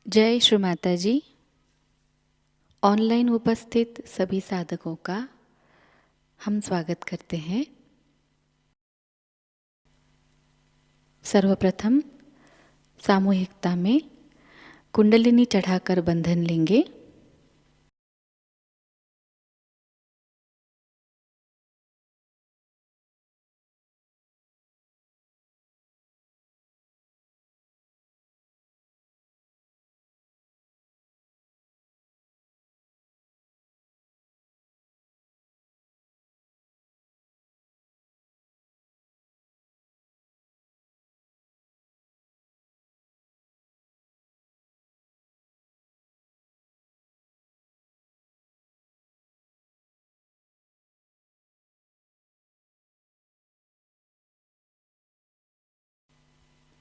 जय श्री माता जी। Online उपस्थित सभी साधकों का हम स्वागत करते हैं। सर्वप्रथम सामूहिकता में कुंडलिनी चढ़ाकर बंधन लेंगे।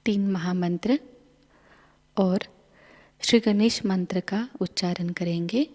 तीन महामंत्र और श्री गणेश मंत्र का उच्चारण करेंगे।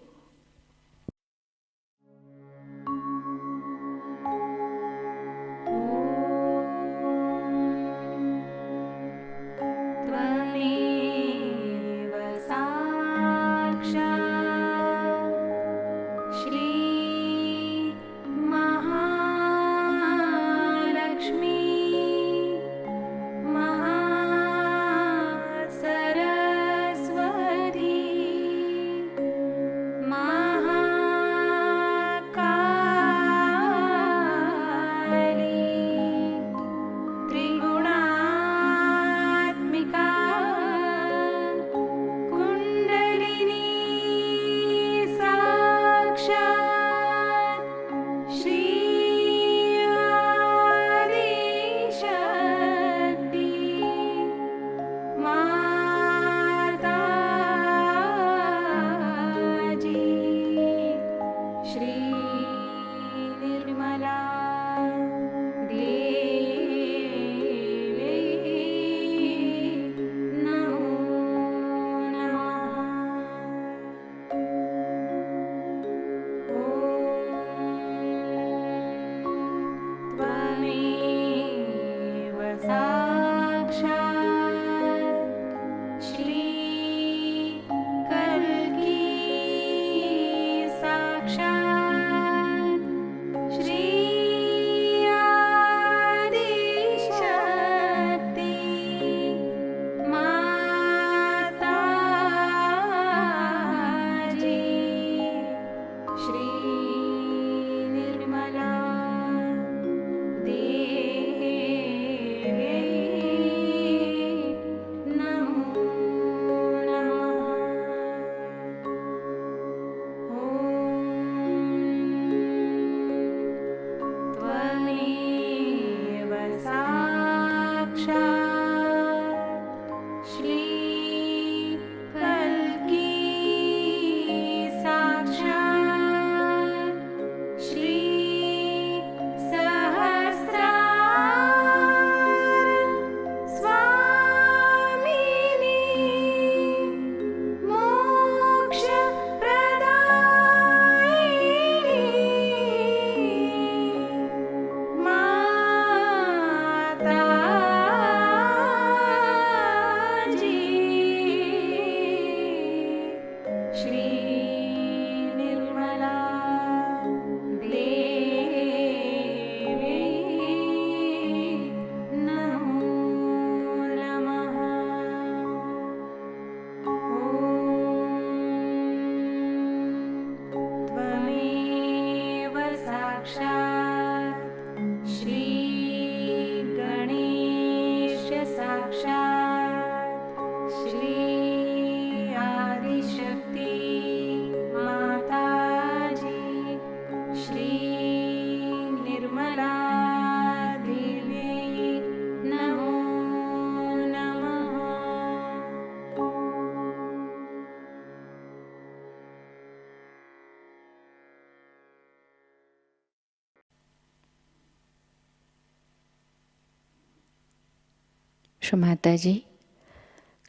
श्री माता जी,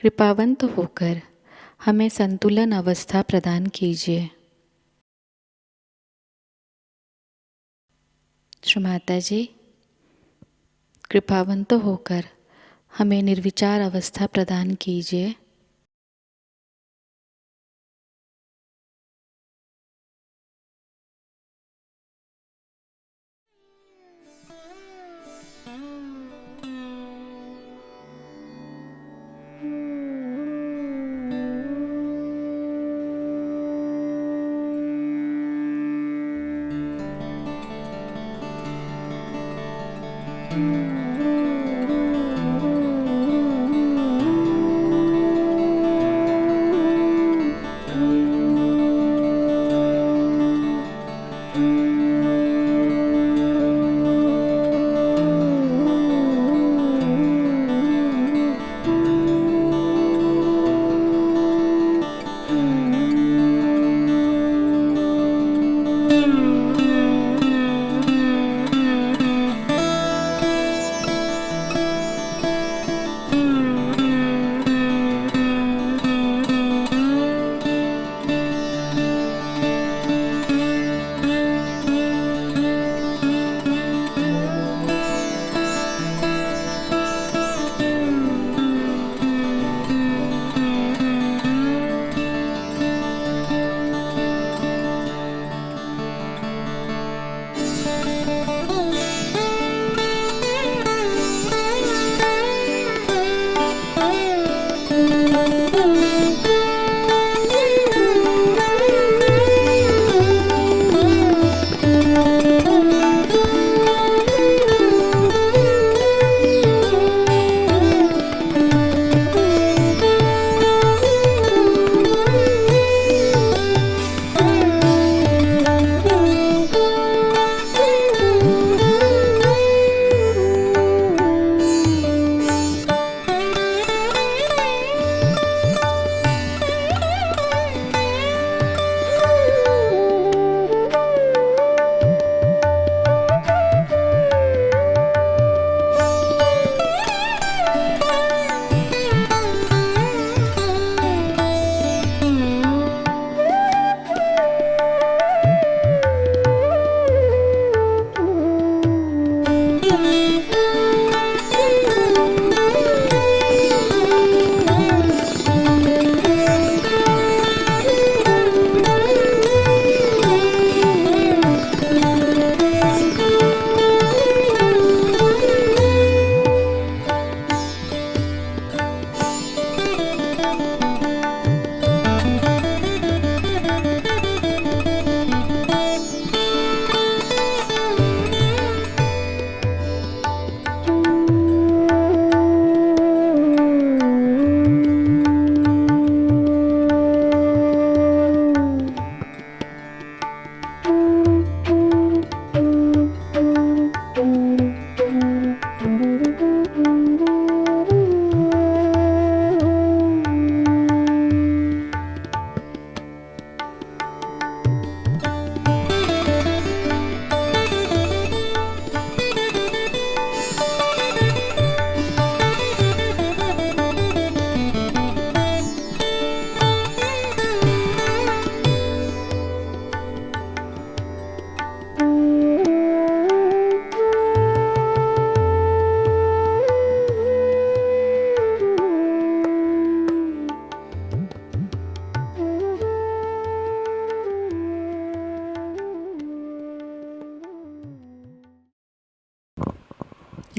कृपावंत होकर हमें संतुलन अवस्था प्रदान कीजिए। श्री माता जी, कृपावंत होकर हमें निर्विचार अवस्था प्रदान कीजिए।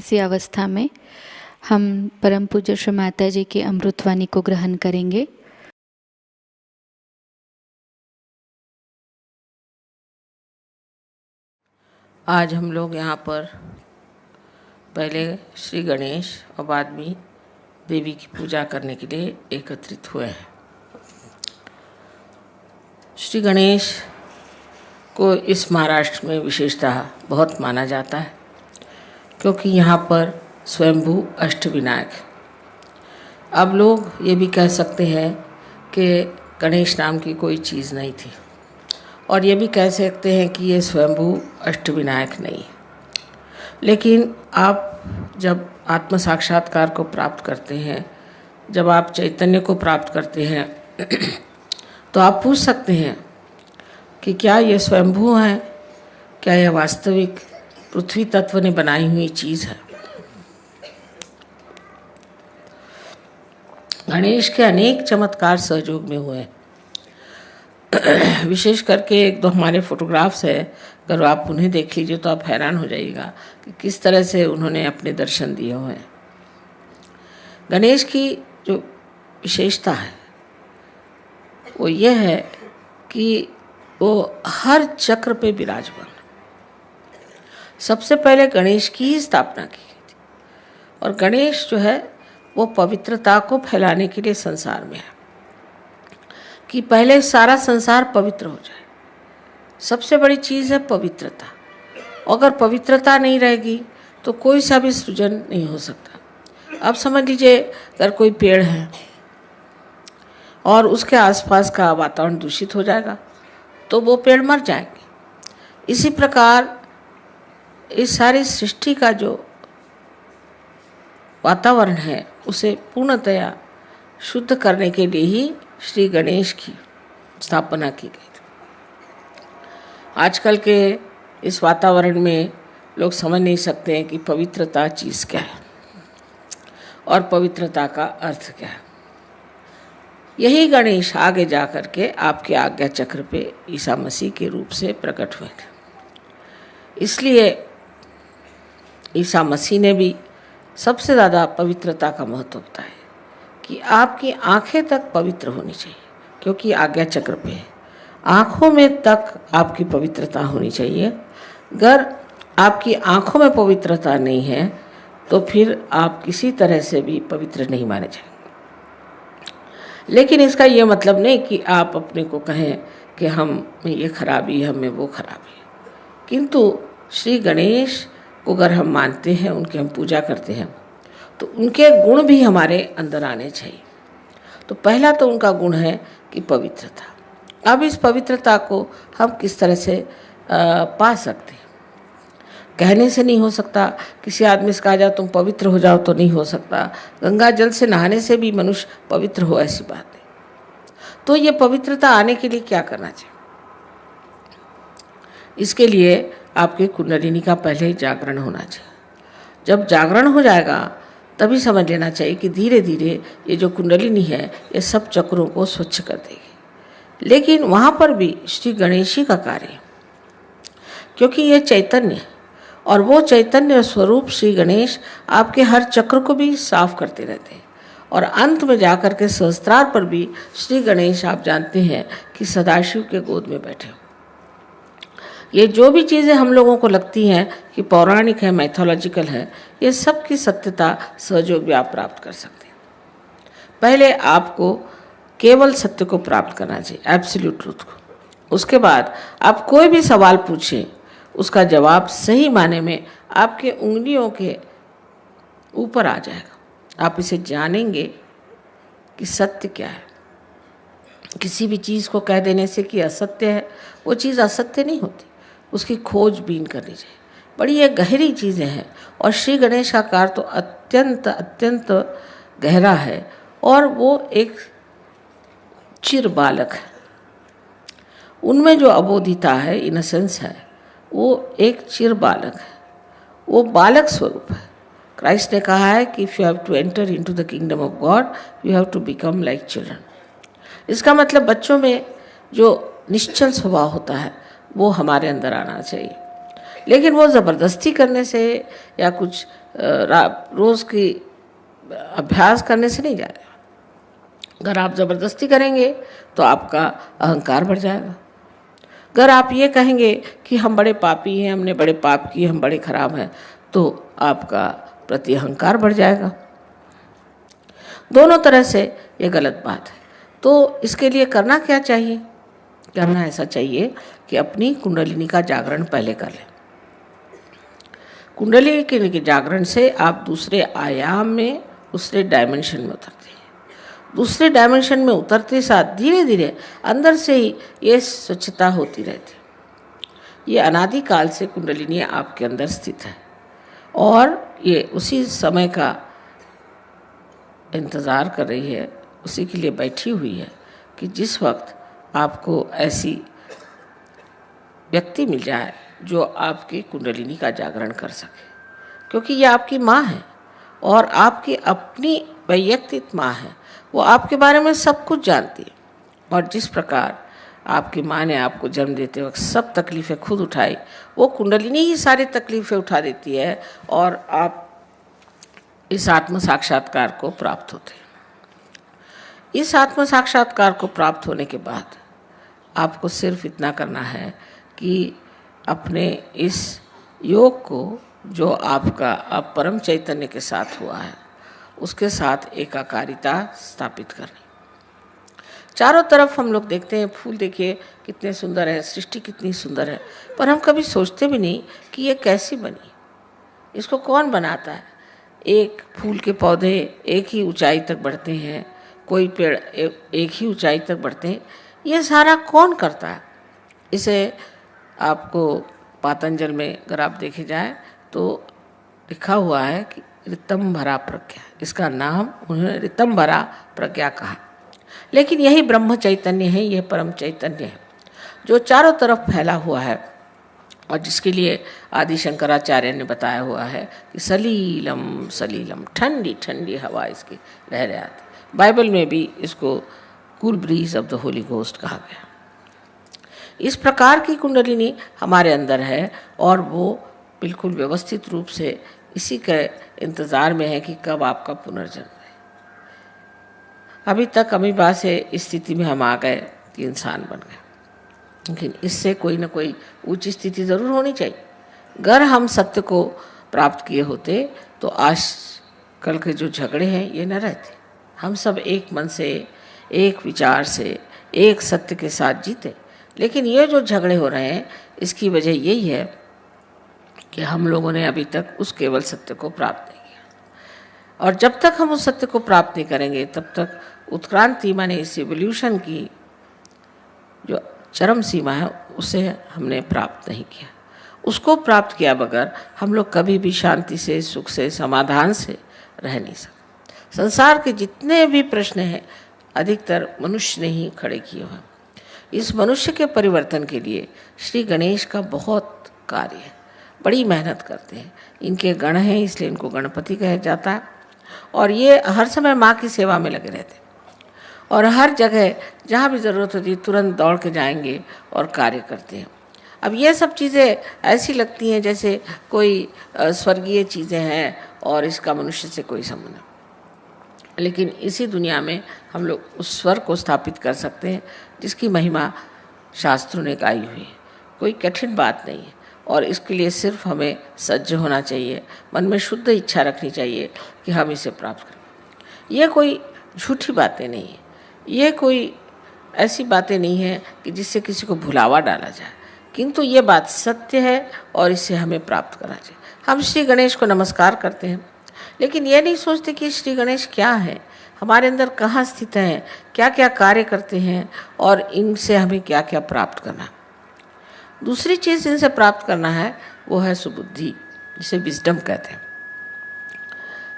इसी अवस्था में हम परम पूज्य श्री माता जी की अमृतवाणी को ग्रहण करेंगे। आज हम लोग यहाँ पर पहले श्री गणेश और बाद में देवी की पूजा करने के लिए एकत्रित हुए हैं। श्री गणेश को इस महाराष्ट्र में विशेषतः बहुत माना जाता है, क्योंकि यहाँ पर स्वयंभू अष्टविनायक। अब लोग ये भी कह सकते हैं कि गणेश नाम की कोई चीज़ नहीं थी, और ये भी कह सकते हैं कि ये स्वयंभू अष्टविनायक नहीं है। लेकिन आप जब आत्म साक्षात्कार को प्राप्त करते हैं, जब आप चैतन्य को प्राप्त करते हैं, तो आप पूछ सकते हैं कि क्या ये स्वयंभू है, क्या यह वास्तविक पृथ्वी तत्व ने बनाई हुई चीज़ है। गणेश के अनेक चमत्कार सहयोग में हुए। विशेष करके एक दो हमारे फोटोग्राफ्स है, अगर आप उन्हें देख लीजिए तो आप हैरान हो जाइएगा कि किस तरह से उन्होंने अपने दर्शन दिए हुए हैं। गणेश की जो विशेषता है वो ये है कि वो हर चक्र पे विराजमान। सबसे पहले गणेश की ही स्थापना की गई थी, और गणेश जो है वो पवित्रता को फैलाने के लिए संसार में है, कि पहले सारा संसार पवित्र हो जाए। सबसे बड़ी चीज़ है पवित्रता। अगर पवित्रता नहीं रहेगी तो कोई सा भी सृजन नहीं हो सकता। अब समझ लीजिए, अगर कोई पेड़ है और उसके आसपास का वातावरण दूषित हो जाएगा तो वो पेड़ मर जाएंगे। इसी प्रकार इस सारी सृष्टि का जो वातावरण है उसे पूर्णतया शुद्ध करने के लिए ही श्री गणेश की स्थापना की गई थी। आजकल के इस वातावरण में लोग समझ नहीं सकते हैं कि पवित्रता चीज़ क्या है और पवित्रता का अर्थ क्या है। यही गणेश आगे जा कर के आपके आज्ञा चक्र पे ईसा मसीह के रूप से प्रकट हुए थे। इसलिए ईसा मसीह ने भी सबसे ज़्यादा पवित्रता का महत्व बताया कि आपकी आंखें तक पवित्र होनी चाहिए, क्योंकि आज्ञा चक्र पे है। आँखों में तक आपकी पवित्रता होनी चाहिए। अगर आपकी आँखों में पवित्रता नहीं है तो फिर आप किसी तरह से भी पवित्र नहीं माने जाएंगे। लेकिन इसका ये मतलब नहीं कि आप अपने को कहें कि हम में ये खराबी है, हमें वो खराबी है। किंतु श्री गणेश को अगर हम मानते हैं, उनकी हम पूजा करते हैं, तो उनके गुण भी हमारे अंदर आने चाहिए। तो पहला तो उनका गुण है कि पवित्रता। अब इस पवित्रता को हम किस तरह से पा सकते हैं? कहने से नहीं हो सकता। किसी आदमी से कहा जाए तुम पवित्र हो जाओ तो नहीं हो सकता। गंगा जल से नहाने से भी मनुष्य पवित्र हो, ऐसी बात नहीं। तो ये पवित्रता आने के लिए क्या करना चाहिए? इसके लिए आपके कुंडलिनी का पहले जागरण होना चाहिए। जब जागरण हो जाएगा तभी समझ लेना चाहिए कि धीरे धीरे ये जो कुंडलिनी है ये सब चक्रों को स्वच्छ कर देगी। लेकिन वहाँ पर भी श्री गणेश जी का कार्य है, क्योंकि ये चैतन्य है, और वो चैतन्य स्वरूप श्री गणेश आपके हर चक्र को भी साफ करते रहते हैं। और अंत में जाकर के सहस्त्रार पर भी श्री गणेश, आप जानते हैं कि सदाशिव के गोद में बैठे हो। ये जो भी चीज़ें हम लोगों को लगती हैं कि पौराणिक है, मैथोलॉजिकल है, ये सब की सत्यता सहयोग भी आप प्राप्त कर सकते हैं। पहले आपको केवल सत्य को प्राप्त करना चाहिए, एब्सोल्यूट ट्रूथ को। उसके बाद आप कोई भी सवाल पूछें, उसका जवाब सही माने में आपके उंगलियों के ऊपर आ जाएगा। आप इसे जानेंगे कि सत्य क्या है। किसी भी चीज़ को कह देने से कि असत्य है, वो चीज़ असत्य नहीं होती। उसकी खोजबीन करनी चाहिए। बड़ी ये गहरी चीज़ें हैं, और श्री गणेश का कार्य तो अत्यंत अत्यंत गहरा है, और वो एक चिर बालक है। उनमें जो अबोधिता है, इनोसेंस है, वो एक चिर बालक है। वो बालक स्वरूप है। क्राइस्ट ने कहा है कि if you have to enter into the kingdom of God you have to become like children. इसका मतलब बच्चों में जो निश्चल स्वभाव होता है वो हमारे अंदर आना चाहिए। लेकिन वो ज़बरदस्ती करने से या कुछ रोज़ की अभ्यास करने से नहीं जाएगा। अगर आप ज़बरदस्ती करेंगे तो आपका अहंकार बढ़ जाएगा। अगर आप ये कहेंगे कि हम बड़े पापी हैं, हमने बड़े पाप किए, हम बड़े खराब हैं, तो आपका प्रति अहंकार बढ़ जाएगा। दोनों तरह से ये गलत बात है। तो इसके लिए करना क्या चाहिए? करना ऐसा चाहिए कि अपनी कुंडलिनी का जागरण पहले कर लें। कुंडलिनी के जागरण से आप दूसरे आयाम में, दूसरे डायमेंशन में उतरते हैं। दूसरे डायमेंशन में उतरते साथ धीरे धीरे अंदर से ही ये स्वच्छता होती रहती है। ये अनादिकाल से कुंडलिनी आपके अंदर स्थित है और ये उसी समय का इंतज़ार कर रही है, उसी के लिए बैठी हुई है कि जिस वक्त आपको ऐसी व्यक्ति मिल जाए जो आपकी कुंडलिनी का जागरण कर सके, क्योंकि ये आपकी माँ है और आपकी अपनी वैयक्तिक माँ है। वो आपके बारे में सब कुछ जानती है और जिस प्रकार आपकी माँ ने आपको जन्म देते वक्त सब तकलीफ़ें खुद उठाई, वो कुंडलिनी ही सारी तकलीफ़ें उठा देती है और आप इस आत्म साक्षात्कार को प्राप्त होते हैं। इस आत्म साक्षात्कार को प्राप्त होने के बाद आपको सिर्फ इतना करना है कि अपने इस योग को जो आपका अब परम चैतन्य के साथ हुआ है, उसके साथ एकाकारिता स्थापित करनी। चारों तरफ हम लोग देखते हैं, फूल देखिए कितने सुंदर है, सृष्टि कितनी सुंदर है, पर हम कभी सोचते भी नहीं कि ये कैसी बनी, इसको कौन बनाता है। एक फूल के पौधे एक ही ऊंचाई तक बढ़ते हैं, कोई पेड़ एक ही ऊंचाई तक बढ़ते हैं, ये सारा कौन करता है? इसे आपको पातंजल में अगर आप देखे जाए तो लिखा हुआ है कि ऋतंभरा प्रज्ञा, इसका नाम उन्होंने ऋतंभरा प्रज्ञा कहा। लेकिन यही ब्रह्म चैतन्य है, यह परम चैतन्य है जो चारों तरफ फैला हुआ है और जिसके लिए आदि शंकराचार्य ने बताया हुआ है कि सलीलम सलीलम, ठंडी ठंडी हवा इसकी लहरें आती। बाइबल में भी इसको cool bridge of the Holy ghost कहा गया। इस प्रकार की कुंडलिनी हमारे अंदर है और वो बिल्कुल व्यवस्थित रूप से इसी के इंतज़ार में है कि कब आपका पुनर्जन्म है। अभी तक अमीबा से इस स्थिति में हम आ गए कि इंसान बन गए, लेकिन इससे कोई ना कोई उच्च स्थिति ज़रूर होनी चाहिए। अगर हम सत्य को प्राप्त किए होते तो आज कल के जो झगड़े हैं ये न रहते। हम सब एक मन से, एक विचार से, एक सत्य के साथ जीते। लेकिन ये जो झगड़े हो रहे हैं इसकी वजह यही है कि हम लोगों ने अभी तक उस केवल सत्य को प्राप्त नहीं किया, और जब तक हम उस सत्य को प्राप्त नहीं करेंगे तब तक उत्क्रांति माने इस एवोल्यूशन की जो चरम सीमा है उसे हमने प्राप्त नहीं किया। उसको प्राप्त किया बगैर हम लोग कभी भी शांति से, सुख से, समाधान से रह नहीं सकते। संसार के जितने भी प्रश्न हैं अधिकतर मनुष्य ने ही खड़े किए हुए। इस मनुष्य के परिवर्तन के लिए श्री गणेश का बहुत कार्य है, बड़ी मेहनत करते हैं। इनके गण हैं इसलिए इनको गणपति कहा जाता है और ये हर समय माँ की सेवा में लगे रहते हैं और हर जगह जहाँ भी ज़रूरत होती है तुरंत दौड़ के जाएंगे और कार्य करते हैं। अब ये सब चीज़ें ऐसी लगती हैं जैसे कोई स्वर्गीय चीज़ें हैं और इसका मनुष्य से कोई संबंध नहीं, लेकिन इसी दुनिया में हम लोग उस स्वर्ग को स्थापित कर सकते हैं जिसकी महिमा शास्त्रों ने गाई हुई है। कोई कठिन बात नहीं है और इसके लिए सिर्फ हमें सज्ज होना चाहिए, मन में शुद्ध इच्छा रखनी चाहिए कि हम इसे प्राप्त करें। ये कोई झूठी बातें नहीं है, ये कोई ऐसी बातें नहीं है कि जिससे किसी को भुलावा डाला जाए, किंतु ये बात सत्य है और इसे हमें प्राप्त करना चाहिए। हम श्री गणेश को नमस्कार करते हैं लेकिन ये नहीं सोचते कि श्री गणेश क्या है, हमारे अंदर कहाँ स्थित हैं, क्या क्या कार्य करते हैं और इनसे हमें क्या क्या प्राप्त करना। दूसरी चीज़ इनसे प्राप्त करना है वो है सुबुद्धि, जिसे विजडम कहते हैं।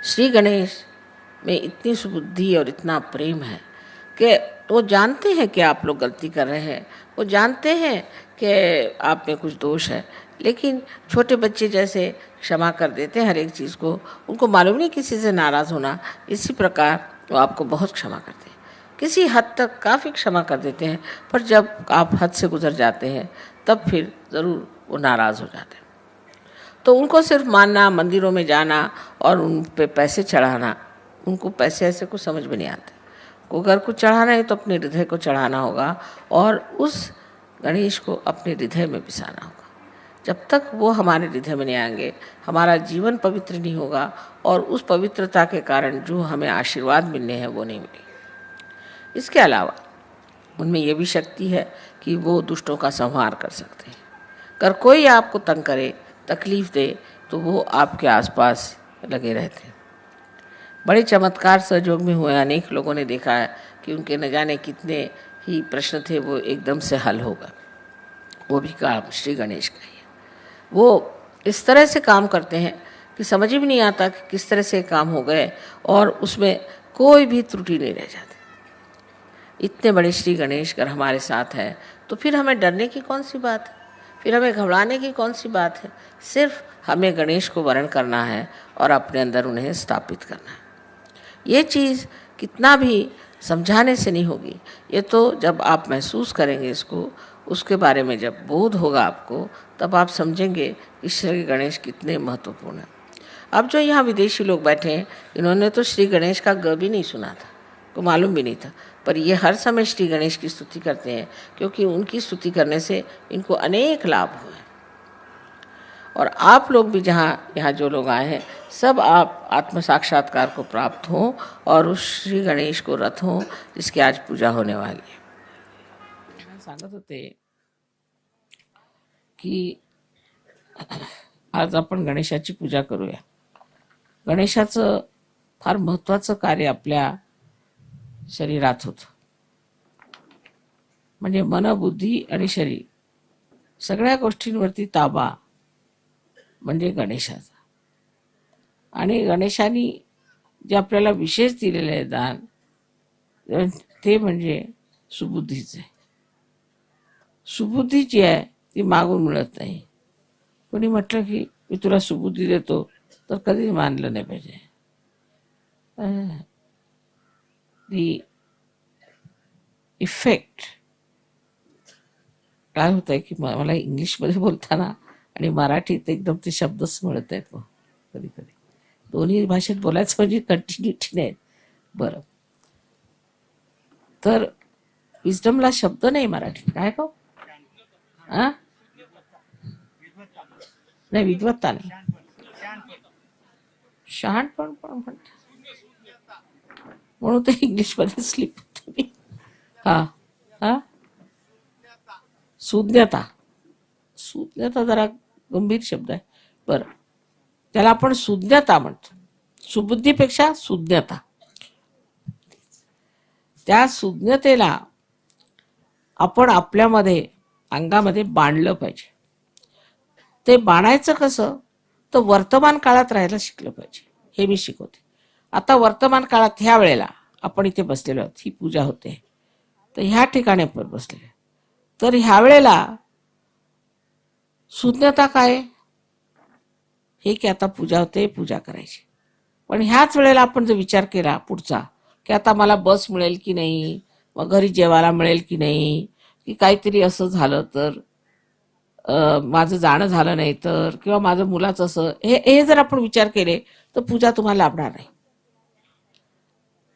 श्री गणेश में इतनी सुबुद्धि और इतना प्रेम है कि वो जानते हैं कि आप लोग गलती कर रहे हैं, वो जानते हैं कि आप में कुछ दोष है, लेकिन छोटे बच्चे जैसे क्षमा कर देते हैं हर एक चीज़ को। उनको मालूम नहीं किसी से नाराज़ होना, इसी प्रकार वो आपको बहुत क्षमा करते हैं, किसी हद तक काफ़ी क्षमा कर देते हैं, पर जब आप हद से गुजर जाते हैं तब फिर ज़रूर वो नाराज़ हो जाते हैं। तो उनको सिर्फ मानना, मंदिरों में जाना और उन पे पैसे चढ़ाना, उनको पैसे ऐसे कुछ समझ में नहीं आते। को अगर कुछ चढ़ाना है तो अपने हृदय को चढ़ाना होगा और उस गणेश को अपने हृदय में बिसाना होगा। जब तक वो हमारे हृदय में नहीं आएंगे, हमारा जीवन पवित्र नहीं होगा और उस पवित्रता के कारण जो हमें आशीर्वाद मिलने हैं वो नहीं मिलेंगे। इसके अलावा उनमें ये भी शक्ति है कि वो दुष्टों का संहार कर सकते हैं। अगर कोई आपको तंग करे, तकलीफ दे, तो वो आपके आसपास लगे रहते हैं। बड़े चमत्कार सहयोग में हुए, अनेक लोगों ने देखा है कि उनके न जाने कितने ही प्रश्न थे वो एकदम से हल होगा। वो भी काम श्री गणेश का ही है। वो इस तरह से काम करते हैं कि समझ ही नहीं आता कि किस तरह से काम हो गए और उसमें कोई भी त्रुटि नहीं रह जाती। इतने बड़े श्री गणेश अगर हमारे साथ है तो फिर हमें डरने की कौन सी बात है, फिर हमें घबराने की कौन सी बात है। सिर्फ हमें गणेश को वरण करना है और अपने अंदर उन्हें स्थापित करना है। ये चीज़ कितना भी समझाने से नहीं होगी, ये तो जब आप महसूस करेंगे इसको, उसके बारे में जब बोध होगा आपको, तब आप समझेंगे कि श्री गणेश कितने महत्वपूर्ण हैं। अब जो यहाँ विदेशी लोग बैठे हैं, इन्होंने तो श्री गणेश का ग भी नहीं सुना था, को मालूम भी नहीं था, पर ये हर समय श्री गणेश की स्तुति करते हैं क्योंकि उनकी स्तुति करने से इनको अनेक लाभ हुए। और आप लोग भी यहाँ जो लोग आए हैं, सब आप आत्म साक्षात्कार को प्राप्त हों और उस श्री गणेश को रथ हों जिसकी आज पूजा होने वाली है। सांगत होते की आज आपण गणेशाची पूजा करूया। गणेशाचं फार महत्त्वाचं कार्य आपल्या शरीरात होतं, म्हणजे मन, बुद्धी आणि शरीर सगळ्या गोष्टींवरती ताबा म्हणजे गणेशाचा। आणि गणेशाने जे आपल्याला विशेष दिलेले आहे दान, ते म्हणजे सुबुद्धीचे। सुबुद्धी जी आहे ती मागून मिळत नाही। कोणी म्हटलं की मी तुला सुबुद्धी देतो तर कधीच मानलं नाही पाहिजे। दी इफेक्ट काय होत आहे की मला इंग्लिशमध्ये बोलताना आणि मराठीत एकदम ते शब्दच मिळत आहेत कधी कधी, दोन्ही भाषेत बोलायचं म्हणजे कंटिन्युटी नाही। बरं, तर विजडमला शब्द नाही मराठीत, काय का नाही, विद्वत्ता नाही, शहाणपण पण म्हणतात, म्हणून ते इंग्लिशमध्ये स्लिप होते मी। हा हा सुज्ञता, सुज्ञता जरा गंभीर शब्द आहे। बरं, त्याला आपण सुज्ञता म्हणतो, सुबुद्धीपेक्षा सुज्ञता। त्या सुज्ञतेला आपण आपल्यामध्ये अंगामध्ये बांधलं पाहिजे। ते बाणायचं कसं, तर वर्तमान काळात राहायला शिकलं पाहिजे, हे मी शिकवते। आता वर्तमान काळात ह्या वेळेला आपण इथे बसलेलो आहोत, ही पूजा होते, तर ह्या ठिकाणी आपण बसलेलो, तर ह्या वेळेला सुज्ञता काय हे की आता पूजा होते, पूजा करायची। पण ह्याच वेळेला आपण जर विचार केला पुढचा की आता मला बस मिळेल की नाही, मग घरी जेवायला मिळेल की नाही, की काहीतरी असं झालं तर माझं जाणं झालं नाही तर, किंवा माझं मुलाचं असं, हे जर आपण विचार केले तर पूजा तुम्हाला लाभणार नाही।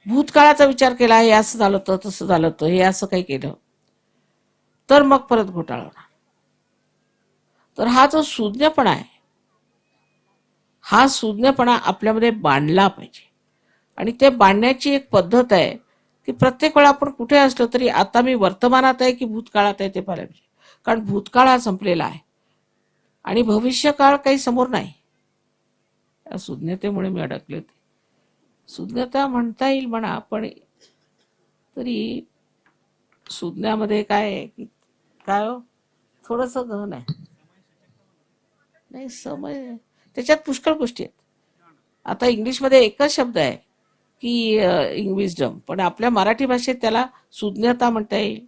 भूतकाळाचा विचार केला, हे असं झालं तर, तसं झालं तर, हे असं काही केलं तर मग परत घोटाळा होणार। तर हा जो सुज्ञपणा आहे, हा सुज्ञपणा आपल्यामध्ये बांधला पाहिजे। आणि ते बांधण्याची एक पद्धत आहे की प्रत्येक वेळा आपण कुठे असलो तरी आता मी वर्तमानात आहे की भूतकाळात आहे ते पाहायला पाहिजे। कारण भूतकाळ हा संपलेला आहे आणि भविष्यकाळ काही समोर नाही। या सुज्ञतेमुळे मी अडकले होते। सुज्ञता म्हणता येईल म्हणा, पण तरी सुज्ञामध्ये काय आहे की काय हो, थोडस गहन आहे, नाही समय, त्याच्यात पुष्कळ गोष्टी आहेत। आता इंग्लिशमध्ये एकच शब्द आहे की विजडम, पण आपल्या मराठी भाषेत त्याला सुज्ञता म्हणता येईल,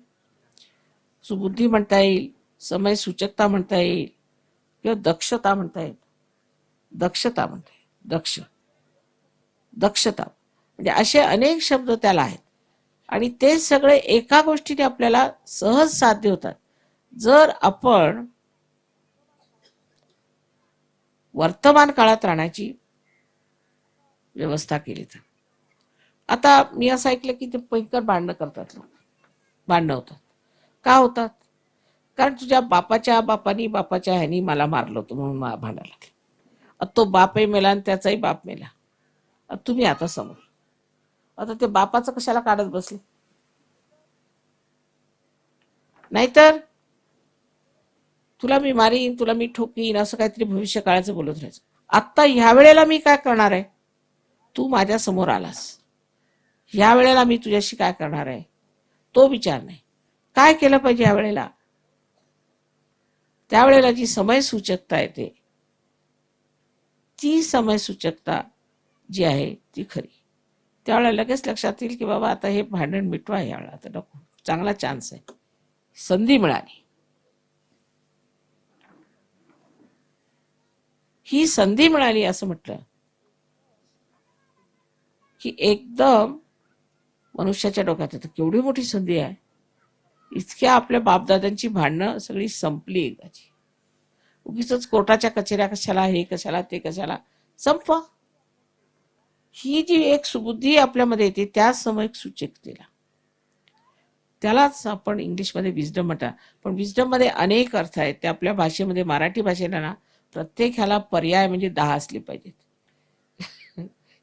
सुबुद्धी म्हणता येईल, समय सूचकता म्हणता येईल, किंवा दक्षता म्हणता येईल। दक्षता म्हणता येईल, दक्षता म्हणजे असे अनेक शब्द त्याला आहेत। आणि ते सगळे एका गोष्टीने आपल्याला सहज साध्य होतात जर आपण वर्तमान काळात राहण्याची व्यवस्था केली. तर आता मी असं ऐकलं की ते भयंकर भांडणं करतात लोक. भांडणं होतात. का होतात? कारण तुझ्या बापाच्या बापानी बापाच्या ह्यानी मला मारलं होतं म्हणून भांडायला लागले. आता तो बापही मेला आणि त्याचाही बाप मेला. आता तुम्ही आता समोर. आता ते बापाचं कशाला काढत बसले? नाहीतर तुला मी मारीन, तुला मी ठोकीन, असं काहीतरी भविष्य काळाचं बोलत राहायचं. आत्ता ह्या वेळेला मी काय करणार आहे? तू माझ्या समोर आलास, ह्या वेळेला मी तुझ्याशी काय करणार आहे तो विचार नाही. काय केलं पाहिजे ह्या वेळेला? त्यावेळेला जी समय सूचकता येते, ती समय सूचकता जी आहे ती खरी. त्यावेळेला लगेच लक्षात येईल की बाबा आता हे भांडण मिटवा, यावेळेला आता नको, चांगला चान्स आहे, संधी मिळाली. ही संधी मिळाली असं म्हटलं की एकदम मनुष्याच्या डोक्यात येतं केवढी मोठी संधी आहे. इतक्या आपल्या बापदादांची भांडणं सगळी संपली एकदाची. उगीच कोर्टाच्या कचेऱ्या कशाला, हे कशाला, ते कशाला, संपवा. ही जी एक सुबुद्धी आपल्यामध्ये येते त्या समयक सूचकतेला, त्यालाच आपण इंग्लिशमध्ये विजडम म्हणतात. पण विजडम मध्ये अनेक अर्थ आहेत. ते आपल्या भाषेमध्ये, मराठी भाषेला ना, प्रत्येक ह्याला पर्याय म्हणजे 10 असले पाहिजेत.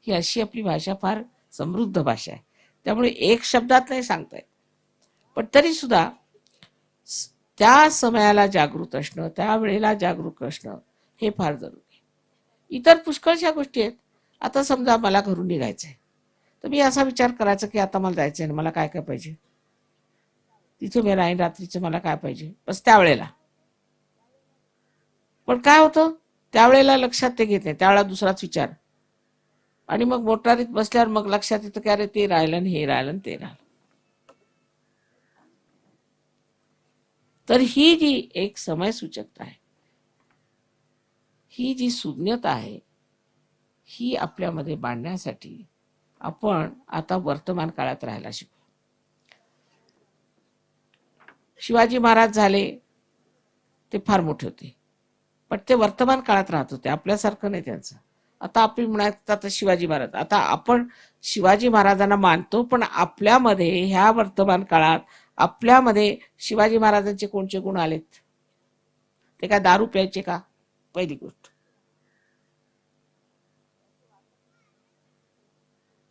ही अशी आपली भाषा फार समृद्ध भाषा आहे. त्यामुळे एक शब्दात नाही सांगता येत. पण तरी सुद्धा त्या समयाला जागृत असणं, त्या वेळेला जागरूक असणं हे फार जरुरी आहे. इतर पुष्कळशा गोष्टी आहेत. आता समजा मला घरून निघायचंय, तर मी असा विचार करायचा की आता मला जायचंय ना, मला काय काय पाहिजे, तिथे मी राहीन रात्रीचं, मला काय पाहिजे, बस त्यावेळेला. पण काय होतं, त्यावेळेला लक्षात ते घेत नाही, त्यावेळेला दुसराच विचार. आणि मग मोटारीत बसल्यावर मग लक्षात येतं की अरे ते राहिलं आणि हे राहिलं आणि ते राहिलं. तर ही जी एक समय सूचकता आहे, ही जी सुज्ञता आहे, ही आपल्यामध्ये बांधण्यासाठी आपण आता वर्तमान काळात राहायला शिकू. शिवाजी महाराज झाले ते फार मोठे होते, पण ते वर्तमान काळात राहत होते, आपल्यासारखं नाही त्यांचं. आता आपण म्हणत आता शिवाजी महाराज, आता आपण शिवाजी महाराजांना मानतो, पण आपल्यामध्ये ह्या वर्तमान काळात आपल्यामध्ये शिवाजी महाराजांचे कोणते गुण आलेत? ते काय दारू प्यायचे का? पहिली गोष्ट.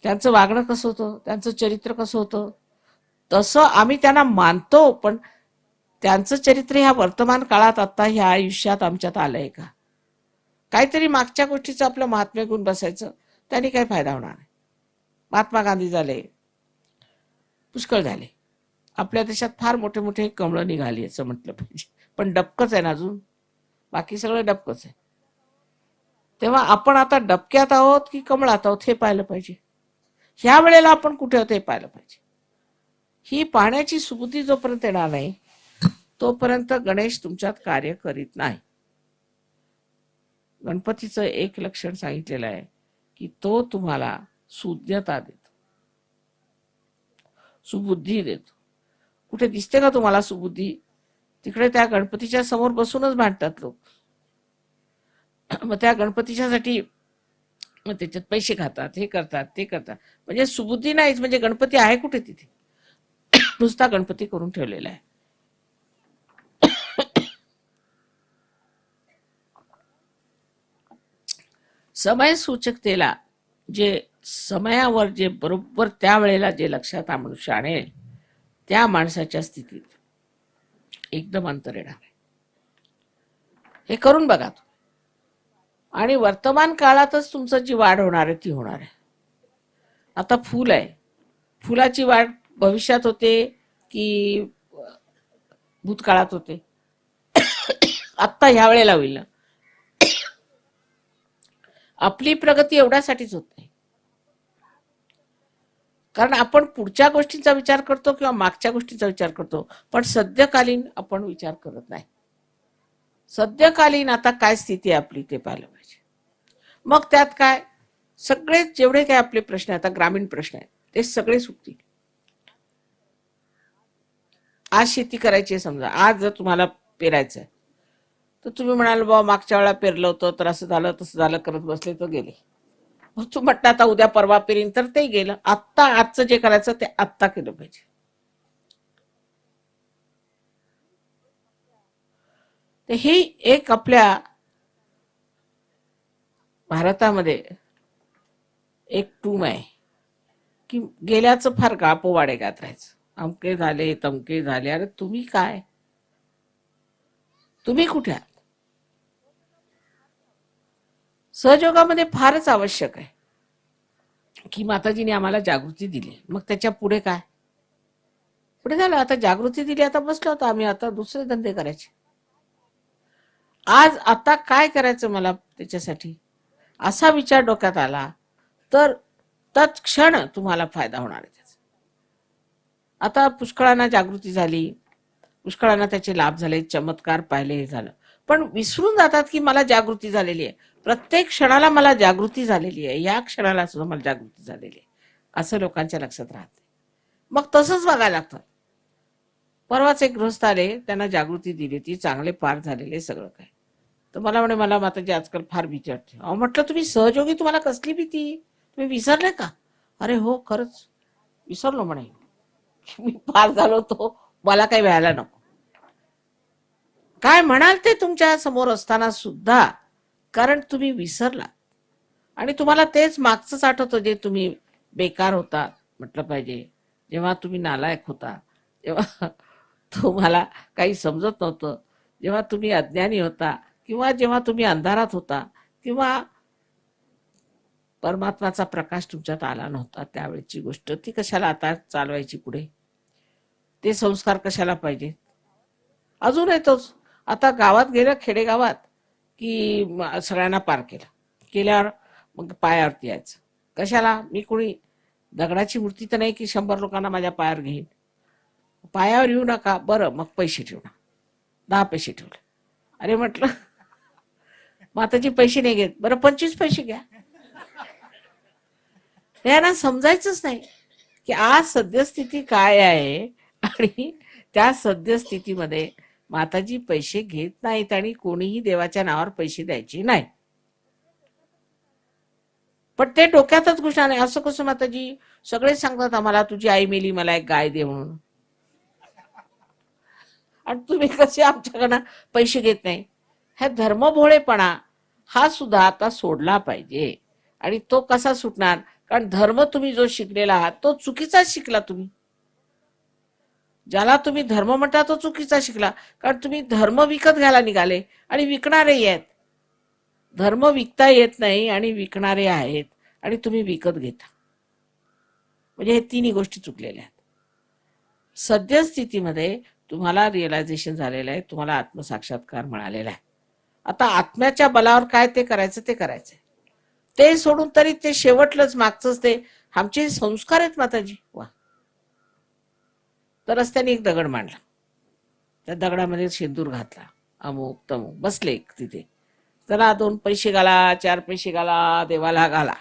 त्यांचं वागणं कसं होतं, त्यांचं चरित्र कसं होतं, तसं आम्ही त्यांना मानतो, पण त्यांचं चरित्र ह्या वर्तमान काळात आता ह्या आयुष्यात आमच्यात आलंय का? काहीतरी मागच्या गोष्टीचं आपलं महात्म्य गुण बसायचं, त्यांनी काही फायदा होणार नाही. महात्मा गांधी झाले, पुष्कळ झाले, आपल्या देशात फार मोठे मोठे कमळं निघाली असं म्हटलं पाहिजे, पण डबकच आहे ना अजून, बाकी सगळं डबकच आहे. तेव्हा आपण आता डबक्यात आहोत की कमळात आहोत हे पाहिलं पाहिजे. ह्या वेळेला आपण कुठे आहोत हे पाहिलं पाहिजे. ही पाहण्याची सुबुद्धी जोपर्यंत येणार नाही तोपर्यंत गणेश तुमच्यात कार्य करीत नाही. गणपतीचं एक लक्षण सांगितलेलं आहे की तो तुम्हाला सुज्ञता देतो, सुबुद्धी देतो. कुठे दिसते का तुम्हाला सुबुद्धी? तिकडे त्या गणपतीच्या समोर बसूनच भांडतात लोक. मग त्या गणपतीच्यासाठी मग त्याच्यात पैसे खातात, हे करतात, ते करतात. म्हणजे सुबुद्धी नाहीच, म्हणजे गणपती आहे कुठे तिथे? नुसता गणपती करून ठेवलेला आहे. समय सूचकतेला जे समयावर जे बरोबर त्यावेळेला जे लक्षात मनुष्य आणेल, त्या माणसाच्या स्थितीत एकदम अंतर येणार आहे. हे करून बघा. आणि वर्तमान काळातच तुमचं जी वाढ होणार आहे ती होणार आहे. आता फूल आहे, फुलाची वाढ भविष्यात होते की भूतकाळात होते? आत्ता ह्या वेळेला होईल ना. आपली प्रगती एवढ्यासाठीच होत नाही, कारण आपण पुढच्या गोष्टींचा विचार करतो किंवा मागच्या गोष्टींचा विचार करतो, पण सद्यकालीन आपण विचार करत नाही. सद्यकालीन आता काय स्थिती आहे आपली ते पाहिलं पाहिजे. मग त्यात काय सगळे जेवढे काय आपले प्रश्न आहेत, आता ग्रामीण प्रश्न आहेत, ते सगळे सुटतील. आज शेती करायची आहे समजा, आज जर तुम्हाला पेरायचं आहे तर तुम्ही म्हणाल बाबा मागच्या वेळा पेरलं होतं तर असं झालं तसं झालं करत बसले तर गेले. मग तू म्हटलं आता उद्या परवा पेरीन तर ते गेलं. आत्ता आजचं जे करायचं ते आत्ता केलं पाहिजे. तर ही एक आपल्या भारतामध्ये एक टूम आहे की गेल्याचं फार गापोवाडे गात राहायचं. अमके झाले तमके झाले. अरे तुम्ही काय, तुम्ही कुठे आहात? सहयोगामध्ये फारच आवश्यक आहे की माताजीने आम्हाला जागृती दिली. मग त्याच्या पुढे काय? पुढे झालं आता जागृती दिली, आता बसलो होतो आम्ही, आता दुसरे धंदे करायचे. आज आता काय करायचं मला त्याच्यासाठी असा विचार डोक्यात आला तर तत्क्षण तुम्हाला फायदा होणार आहे त्याचा. आता पुष्कळांना जागृती झाली, पुष्कळांना त्याचे लाभ झाले, चमत्कार पाहिले, हे झालं. पण विसरून जातात की मला जागृती झालेली आहे. प्रत्येक क्षणाला मला जागृती झालेली आहे, या क्षणाला सुद्धा मला जागृती झालेली आहे असं लोकांच्या लक्षात राहते. मग तसंच बघायला लागतं. परवाच एक गृहस्थ आले, त्यांना जागृती दिली, ती चांगले पार झालेले सगळं काय. तर मला म्हणे मला माताजी आजकाल फार भीती वाटते. अहो म्हटलं तुम्ही सहयोगी, तुम्हाला कसली भीती, तुम्ही विसरले का? अरे हो खरंच विसरलो म्हणे, मी पार झालो तो मला काही व्हायला नको. काय म्हणाल ते तुमच्या समोर असताना सुद्धा, कारण तुम्ही विसरला आणि तुम्हाला तेच मागचंच आठवतं जे तुम्ही बेकार होता म्हटलं पाहिजे, जेव्हा तुम्ही नालायक होता, जेव्हा तुम्हाला काही समजत नव्हतं, जेव्हा तुम्ही अज्ञानी होता, किंवा जेव्हा तुम्ही अंधारात होता, किंवा परमात्माचा प्रकाश तुमच्यात आला नव्हता, त्यावेळची गोष्ट ती कशाला आता चालवायची पुढे? ते संस्कार कशाला पाहिजे? अजून येतोच. आता गावात गेलं, खेडेगावात, की सगळ्यांना पार केलं, केल्यावर मग पायावरती यायचं. कशाला? मी कोणी दगडाची मूर्ती तर नाही की 100 लोकांना माझ्या पायावर घेईन. पायावर येऊ नका, बरं मग पैसे ठेवणार, 10 पैसे ठेवले. अरे म्हटलं माताजी पैसे नाही घेत, बरं 25 पैसे घ्या. त्यांना समजायचंच नाही की आज सद्यस्थिती काय आहे, आणि त्या सद्यस्थितीमध्ये माताजी पैसे घेत नाहीत आणि कोणीही देवाच्या नावावर पैसे द्यायचे नाही. पण ते डोक्यातच घुसणार नाही. असं कसं माताजी, सगळे सांगतात आम्हाला तुझी आई मेली, मला एक गाय दे म्हणून, आणि तुम्ही कसे आमच्याकडनं पैसे घेत नाही? हा धर्मभोळेपणा हा सुद्धा आता सोडला पाहिजे. आणि तो कसा सुटणार? कारण धर्म तुम्ही जो शिकलेला आहात तो चुकीचाच शिकला तुम्ही. ज्याला तुम्ही धर्म म्हणता तो चुकीचा शिकला, कारण तुम्ही धर्म विकत घ्यायला निघाले आणि विकणारे आहेत. धर्म विकता येत नाही आणि विकणारे आहेत, आणि तुम्ही विकत घेता. म्हणजे हे तिन्ही गोष्टी चुकलेल्या आहेत. सद्यस्थितीमध्ये तुम्हाला रिअलायझेशन झालेलं आहे, तुम्हाला आत्मसाक्षात्कार मिळालेला आहे. आता आत्म्याच्या बलावर काय ते करायचं ते करायचंय. ते सोडून तरी ते शेवटलंच मागचंच ते आमचे संस्कार आहेत माताजी. वा. तर रस्त्याने एक दगड मांडला, त्या दगडामध्ये शेंदूर घातला, अमुक तमुक, बसले तिथे. चला 2 पैसे घाला, 4 पैसे घाला, देवाला घाला,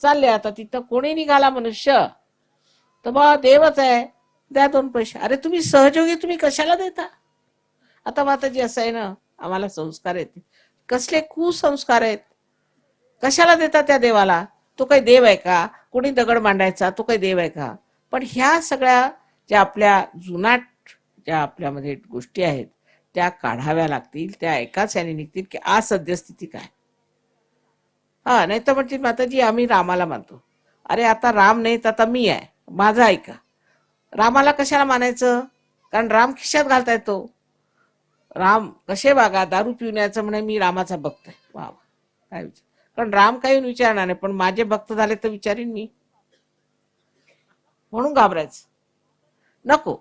चालले. आता तिथं कोणी निघाला मनुष्य तर बा देवच आहे, द्या 2 पैसे. अरे तुम्ही सहयोगी, तुम्ही कशाला देता? आता माताजी असं आहे ना, आम्हाला संस्कार आहेत, कसले कुसंस्कार आहेत. कशाला देता त्या देवाला? तो काही देव आहे का? कोणी दगड मांडायचा तो काही देव आहे का? पण ह्या सगळ्या ज्या आपल्या जुनाट ज्या आपल्यामध्ये गोष्टी आहेत त्या काढाव्या लागतील. त्या एकाच याने निघतील की आज सद्यस्थिती काय. हा, नाही तर म्हणतील माताजी आम्ही रामाला मानतो. अरे आता राम नाही तर आता मी आहे, माझा ऐका. रामाला कशाला मानायचं? कारण राम खिशात घालता येतो. राम कसे वागा, दारू पिऊन यायचं म्हणे मी रामाचा भक्त आहे. वा वा, काय विचार. कारण राम काही विचारणार नाही, पण माझे भक्त झाले तर विचारीन मी, म्हणून घाबरायचं नको.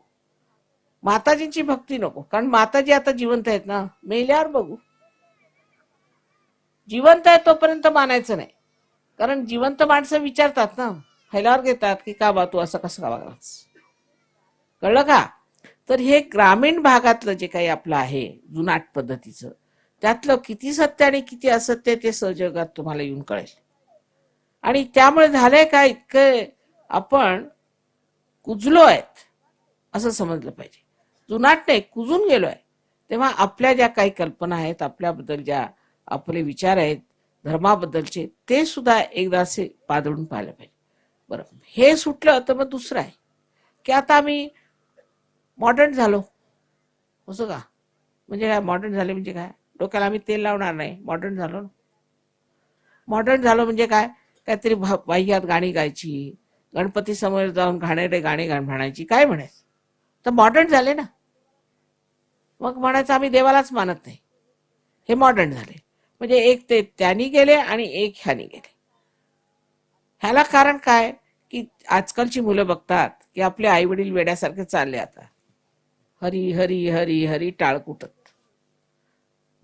माताजींची भक्ती नको, कारण माताजी आता जिवंत आहेत ना, मेल्यावर बघू. जिवंत आहे तोपर्यंत मानायचं नाही, कारण जिवंत माणसं विचारतात ना, हैलावर घेतात की का बा तू असं कसं वागलास. कळलं का? तर हे ग्रामीण भागातलं जे काही आपलं आहे जुनाट पद्धतीचं, त्यातलं किती सत्य आणि किती असत्य ते सहजगात तुम्हाला येऊन कळेल. आणि त्यामुळे झालंय काय, इतकं आपण कुजलो आहेत असं समजलं पाहिजे. जुनाट नाही, कुजून गेलोय. तेव्हा आपल्या ज्या काही कल्पना आहेत, आपल्याबद्दल ज्या आपले विचार आहेत धर्माबद्दलचे, ते सुद्धा एकदा असे पादळून पाहायला पाहिजे. बरं, हे सुटलं तर मग दुसरं आहे की आता आम्ही मॉडर्न झालो. असं का? म्हणजे काय मॉडर्न झाले म्हणजे काय? डोक्याला आम्ही तेल लावणार नाही, मॉडर्न झालो ना. मॉडर्न झालो म्हणजे काय? काहीतरी वाह्यात गाणी गायची, गणपती समोर जाऊन घाणेरडे गाणे म्हणायची, काय म्हणायचं? तर मॉडर्न झाले ना. मग म्हणायचं आम्ही देवालाच मानत नाही, हे मॉडर्न झाले. म्हणजे एक ते त्यांनी गेले आणि एक ह्यानी गेले. ह्याला कारण काय? की आजकालची मुलं बघतात की आपले आई वडील वेड्यासारखे चालले आता, हरी हरी हरी हरी टाळकुटत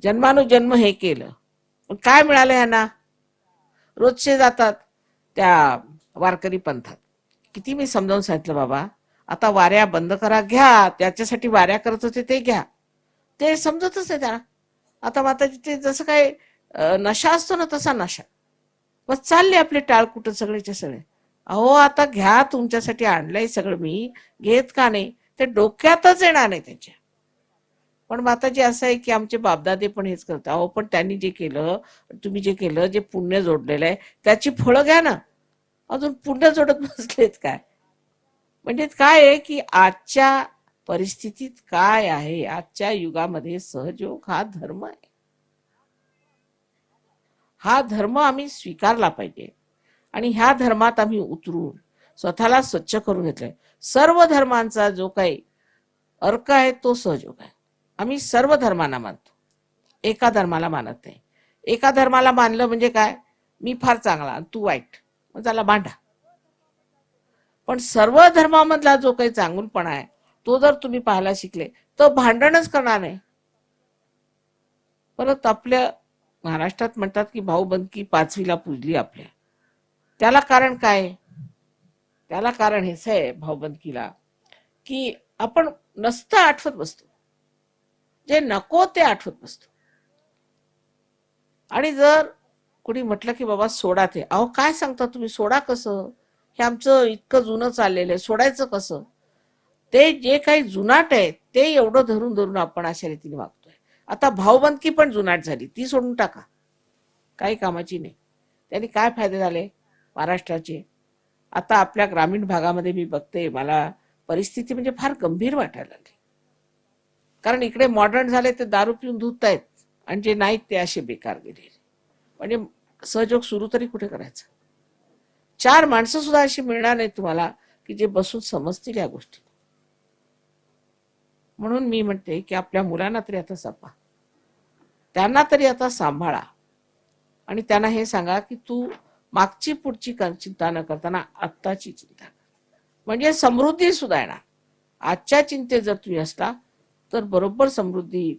जन्मानुजन्म हे केलं. पण काय मिळालं ह्यांना? रोजचे जातात त्या वारकरी पंथात. किती मी समजावून सांगितलं, बाबा आता वाऱ्या बंद करा, घ्या त्याच्यासाठी वाऱ्या करत होते ते घ्या. ते समजतच नाही त्यांना. आता माताजी ते जसं काय नशा असतो ना तसा नशा. मग चालले आपले टाळकुट सगळेच्या सगळे. अहो आता घ्या, तुमच्यासाठी आणलंय सगळं मी, घेत का नाही? ते डोक्यातच येणार नाही त्यांच्या. पण माताजी असं आहे की आमचे बापदादे पण हेच करतात. अहो पण त्यांनी जे केलं, तुम्ही जे केलं, जे पुण्य जोडलेलं आहे त्याची फळं घ्या ना. अजून पुण्य जोडत बसलेत काय? म्हणजे काय आहे की आजच्या परिस्थितीत काय आहे, आजच्या युगामध्ये सहयोग हा धर्म आहे. हा धर्म आम्ही स्वीकारला पाहिजे आणि ह्या धर्मात आम्ही उतरून स्वतःला स्वच्छ करून घेतलंय. सर्व धर्मांचा जो काही अर्क आहे तो सहयोग आहे. आम्ही सर्व धर्मांना मानतो, एका धर्माला मानत नाही. एका धर्माला मानलं म्हणजे काय? मी फार चांगला आणि तू वाईट, मग त्याला भांडा. पण सर्व धर्मामधला जो काही चांगुलपणा आहे तो जर तुम्ही पाहायला शिकले तर भांडणच करणार नाही. परत आपल्या महाराष्ट्रात म्हणतात की भाऊबंदकी पाचवीला पूजली आपल्या. त्याला कारण काय? त्याला कारण हेच आहे भाऊबंदकीला, की आपण नसतं आठवत बसतो, जे नको ते आठवत बसतो. आणि जर कुणी म्हटलं की बाबा सोडा ते, अहो काय सांगता तुम्ही, सोडा कसं? हे आमचं इतकं जुनं चाललेलं आहे, सोडायचं कसं? ते जे काही जुनाट आहे ते एवढं धरून धरून आपण अशा रीतीने वागतोय. आता भाऊबंदकी पण जुनाट झाली, ती सोडून टाका, काही कामाची नाही. त्यांनी काय फायदे झाले महाराष्ट्राचे? आता आपल्या ग्रामीण भागामध्ये मी बघते, मला परिस्थिती म्हणजे फार गंभीर वाटायला लागली. कारण इकडे मॉडर्न झाले ते दारू पिऊन धुतायत आणि जे नाहीत ते असे बेकार गेले. म्हणजे सहयोग सुरू तरी कुठे करायचा? चार माणसं सुद्धा अशी मिळणार नाहीत तुम्हाला की जे बसून समजतील या गोष्टी. म्हणून मी म्हणते की आपल्या मुलांना तरी आता जपा, त्यांना तरी आता सांभाळा आणि त्यांना हे सांगा की तू मागची पुढची चिंता न करताना आत्ताची चिंता कर, म्हणजे समृद्धी सुद्धा येणार. आजच्या चिंतेत जर तुम्ही असला तर बरोबर समृद्धी येईल.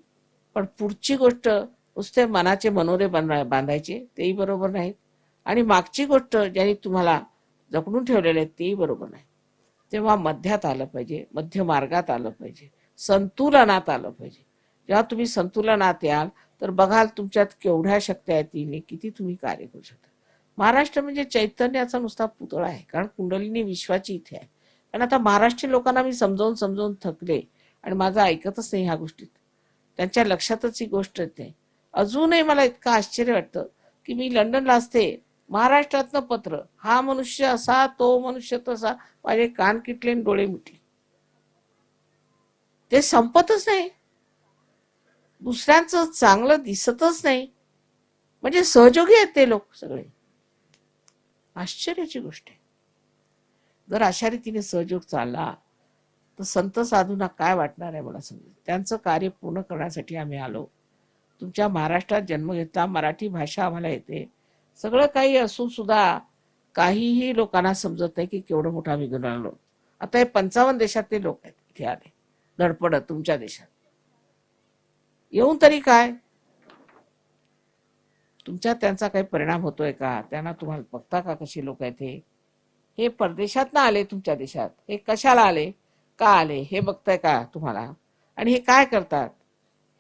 पण पुढची गोष्ट नुसते मनाचे मनोरे बांधायचे तेही बरोबर नाहीत आणि मागची गोष्ट ज्यांनी तुम्हाला जपणून ठेवलेले आहेत तेही बरोबर नाही. तेव्हा मध्यात आलं पाहिजे, मध्य मार्गात आलं पाहिजे, संतुलनात आलं पाहिजे. जेव्हा तुम्ही संतुलनात याल तर बघाल तुमच्यात केवढ्या शक्ती आहेत, तिने किती तुम्ही कार्य करू शकता. महाराष्ट्र म्हणजे चैतन्याचा नुसता पुतळा आहे, कारण कुंडलिनी विश्वाची इथे आहे. कारण आता महाराष्ट्रीय लोकांना मी समजावून समजावून थकले आणि माझं ऐकतच नाही ह्या गोष्टीत. त्यांच्या लक्षातच ही गोष्ट येते. अजूनही मला इतकं आश्चर्य वाटतं की मी लंडनला असते, महाराष्ट्रातनं पत्र, हा मनुष्य असा, तो मनुष्य तसा, माझे कान किटले आणि डोळे मिटले. ते संपतच नाही, दुसऱ्यांचं चांगलं दिसतच नाही. म्हणजे सहयोगी आहेत ते लोक सगळे. आश्चर्याची गोष्ट आहे. जर अशा रीतीने सहयोग चालला तर संत साधूंना काय वाटणार आहे मला समजेल. त्यांचं कार्य पूर्ण करण्यासाठी आम्ही आलो. तुमच्या महाराष्ट्रात जन्म घेतला, मराठी भाषा आम्हाला येते, सगळं काही असून सुद्धा काहीही लोकांना समजत नाही की केवढं मोठं आम्ही घेऊन आलो. आता हे 55 देशातले लोक आहेत इथे आले धडपडत तुमच्या देशात येऊन, तरी काय तुमच्यात त्यांचा काही परिणाम होतोय का? त्यांना तुम्हाला बघता का कशी लोक आहेत हे परदेशात ना आले तुमच्या देशात, हे कशाला आले, का आले हे बघताय का तुम्हाला? आणि हे काय करतात?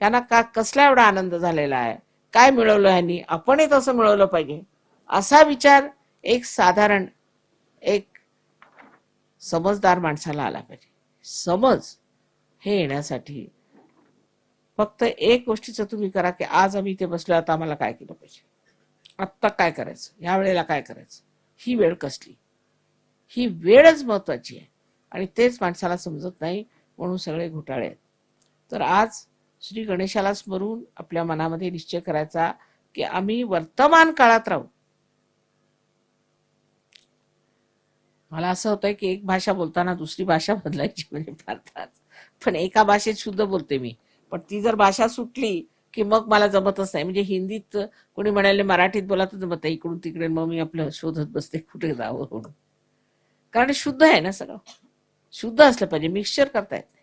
त्यांना का कसला एवढा आनंद झालेला आहे, काय मिळवलं ह्यांनी, आपणही तसं मिळवलं पाहिजे असा विचार एक साधारण एक समजदार माणसाला आला पाहिजे. समज हे येण्यासाठी फक्त एक गोष्टीचं तुम्ही करा की आज आम्ही इथे बसलो, आता आम्हाला काय केलं पाहिजे, आत्ता काय करायचं, ह्या वेळेला काय करायचं, ही वेळ कसली, ही वेळच महत्वाची आहे. आणि तेच माणसाला समजत नाही, म्हणून सगळे घोटाळे आहेत. तर आज श्री गणेशाला स्मरून आपल्या मनामध्ये निश्चय करायचा की आम्ही वर्तमान काळात राहू. मला असं होतंय की एक भाषा बोलताना दुसरी भाषा बदलायची म्हणजे फार त्रास. पण एका भाषेत शुद्ध बोलते मी, पण ती जर भाषा सुटली की मग मला जमतच नाही. म्हणजे हिंदीत कोणी म्हणाले मराठीत बोला तर जमत नाही, इकडून तिकडे मग मी आपलं शोधत बसते कुठे जावं म्हणून. कारण शुद्ध आहे ना सगळं, शुद्ध असलं पाहिजे, मिक्सचर करता येत नाही.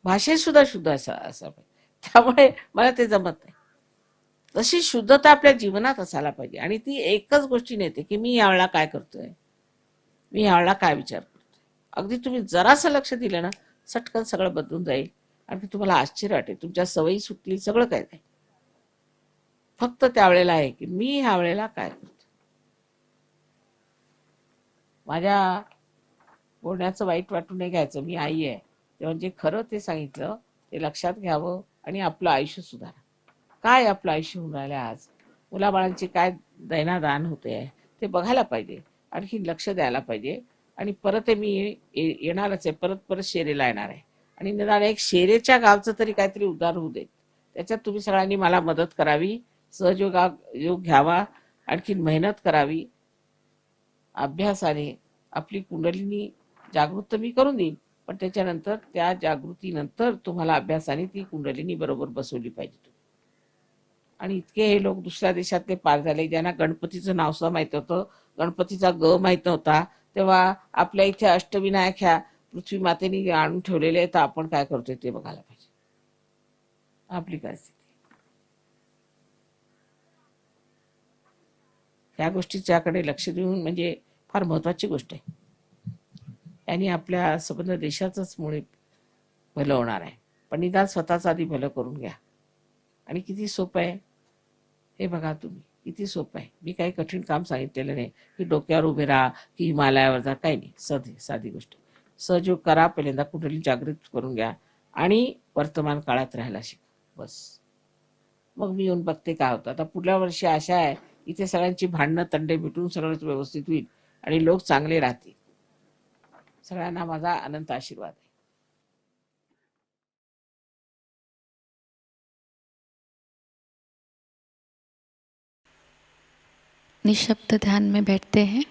भाषेत सुद्धा शुद्ध असं पाहिजे. त्यामुळे मला ते जमत नाही. तशी शुद्धता आपल्या जीवनात असायला पाहिजे आणि ती एकच गोष्टीने येते की मी यावेळेला काय करतोय, मी यावेळेला काय विचार करतोय. अगदी तुम्ही जरासं लक्ष दिलं ना, सटकन सगळं बदलून जाईल आणि तुम्हाला आश्चर्य वाटेल, तुमच्या सवयी सुटली, सगळं काय नाही. फक्त त्यावेळेला आहे की मी ह्या वेळेला काय करतो. माझ्या बोलण्याचं वाईट वाटून नाही घ्यायचं, मी आई आहे ते म्हणजे खरं ते सांगितलं, ते लक्षात घ्यावं आणि आपलं आयुष्य सुधारा. काय आपलं आयुष्य होऊन राहिलं आज, मुलाबाळांची काय दैनादान होते आहे ते बघायला पाहिजे, आणखी लक्ष द्यायला पाहिजे. आणि परत मी येणारच आहे, परत परत शेरेला येणार आहे. आणि निदान एक शेरेच्या गावचं तरी काहीतरी उद्धार होऊ देत, त्याच्यात तुम्ही सगळ्यांनी मला मदत करावी, योग घ्यावा, आणखीन मेहनत करावी. अभ्यासाने आपली कुंडलिनी जागृत मी करून देईन, पण त्याच्यानंतर त्या जागृतीनंतर तुम्हाला अभ्यासाने ती कुंडलिनी बरोबर बसवली पाहिजे. आणि इतके हे लोक दुसऱ्या देशातले पार झाले, ज्यांना गणपतीचं नाव सुद्धा माहित होतं, गणपतीचा ग माहित नव्हता, तेव्हा आपल्या इथे अष्टविनायक ह्या पृथ्वी मातेने आणून ठेवलेले आहेत, तर आपण काय करतोय ते बघायला पाहिजे. आपली काय स्थिती, ह्या गोष्टीच्याकडे लक्ष देऊन म्हणजे फार महत्वाची गोष्ट आहे. यांनी आपल्या संबंध देशाचंच मुळे भलं होणार आहे. पण निदान स्वतःच आधी भलं करून घ्या. आणि किती सोपं आहे हे बघा तुम्ही, किती सोपं आहे. मी काही कठीण काम सांगितलेलं नाही की डोक्यावर उभे राहा की हिमालयावर जा, काही नाही, साधी गोष्ट. सहयोग करा, पहिल्यांदा कुठली जागृत करून घ्या आणि वर्तमान काळात राहायला शिका, बस. मग मी येऊन बघते काय होतं. आता पुढल्या वर्षी आशा आहे इथे सगळ्यांची भांडणं तंडे मिटून सगळंच व्यवस्थित होईल आणि लोक चांगले राहतील. सगळ्यांना माझा अनंत आशीर्वाद आहे. निशब्द ध्यान में बैठते हैं।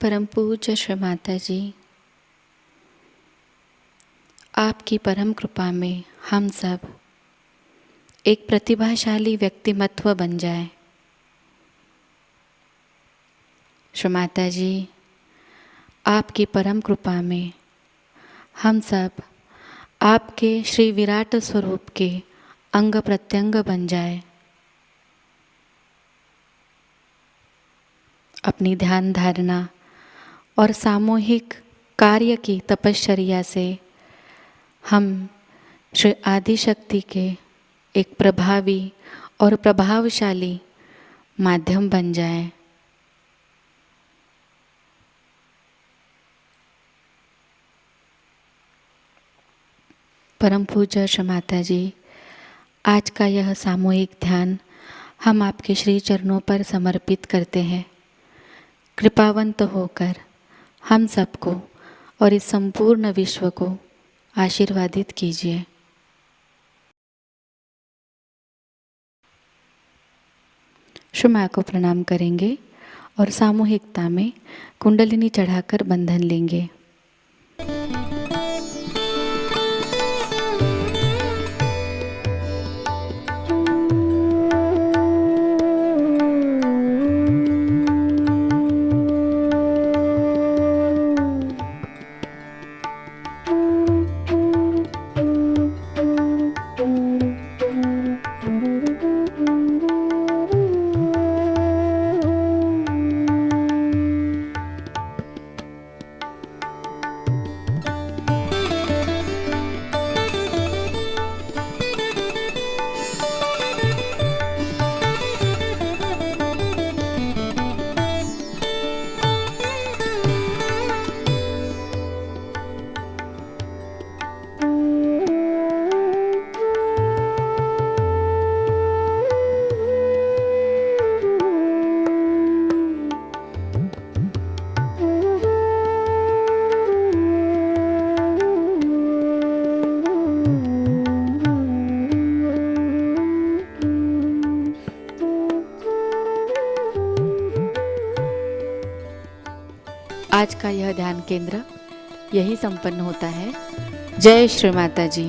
परम पूज्य श्री माता जी, आपकी परम कृपा में हम सब एक प्रतिभाशाली व्यक्तिमत्व बन जाए। श्री माता जी, आपकी परम कृपा में हम सब आपके श्री विराट स्वरूप के अंग प्रत्यंग बन जाए। अपनी ध्यान धारणा और सामूहिक कार्य की तपश्चर्या से हम श्री आदिशक्ति के एक प्रभावी और प्रभावशाली माध्यम बन जाएं। परम पूज्य श्री माता जी, आज का यह सामूहिक ध्यान हम आपके श्री चरणों पर समर्पित करते हैं। कृपावंत होकर हम सबको और इस संपूर्ण विश्व को आशीर्वादित कीजिए। श्री माँ को प्रणाम करेंगे और सामूहिकता में कुंडलिनी चढ़ाकर बंधन लेंगे। आज का यह ध्यान केंद्र यही संपन्न होता है। जय श्री माता जी।